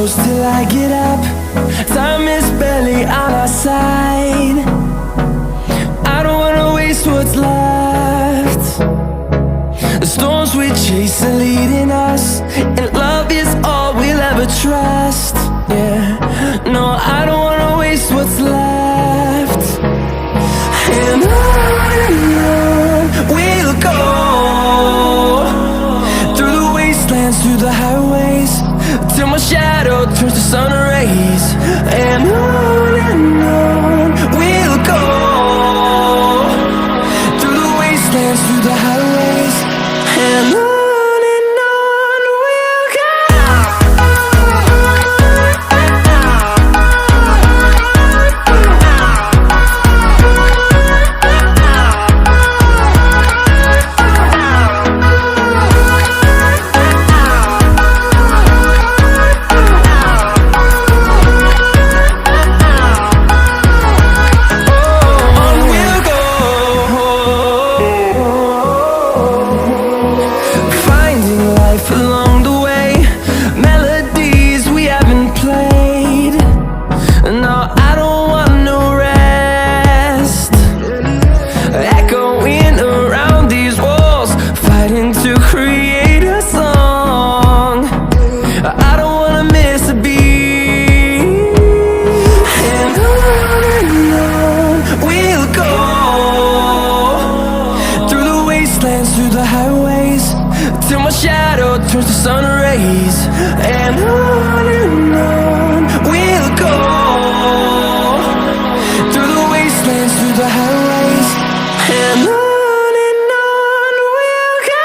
close till I get up. Time is barely on our side. I don't wanna waste what's left. The storms we chase are leading us, and love is all we'll ever trust. Yeah, no, I don't wanna waste what's left. And on we'll go, through the wastelands, through the highways, till my shadow turns to sun rays. And on we'll go, through the wastelands, through the highways, and on we'll go. Through the highways, till my shadow turns to sun rays. And on we'll go, through the wastelands, through the highways, and on we'll go.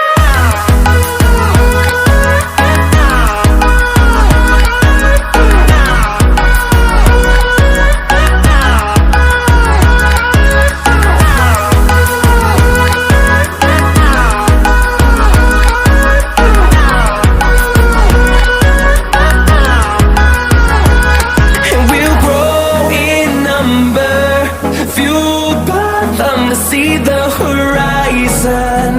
See the horizon,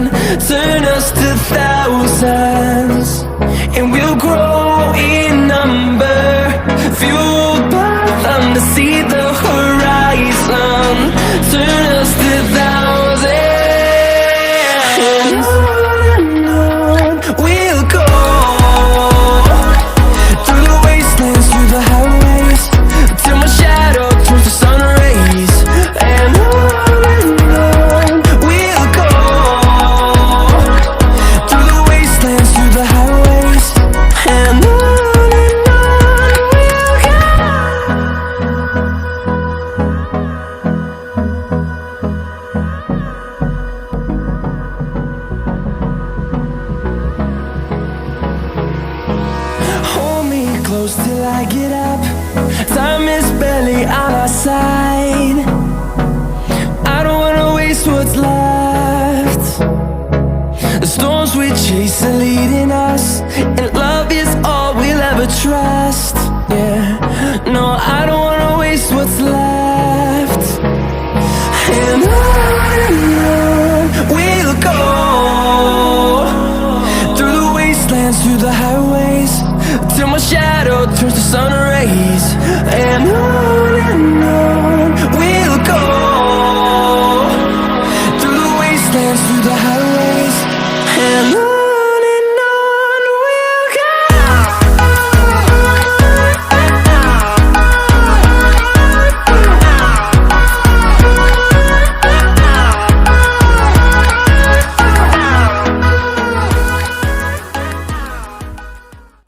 turn us to thousands, and we'll grow in number, fueled by them. To see the horizon, turn us to thousands, and on we'll go, through the wastelands, through the highways, till my shadow turns to sun rays. And close till I get up. Time is barely on our side. I don't wanna waste what's left. The storms we chase are leading us, and love is all we'll ever trust. Yeah, no, I don't wanna waste what's left. And on we'll go, through the wastelands, through the highways, till my shadow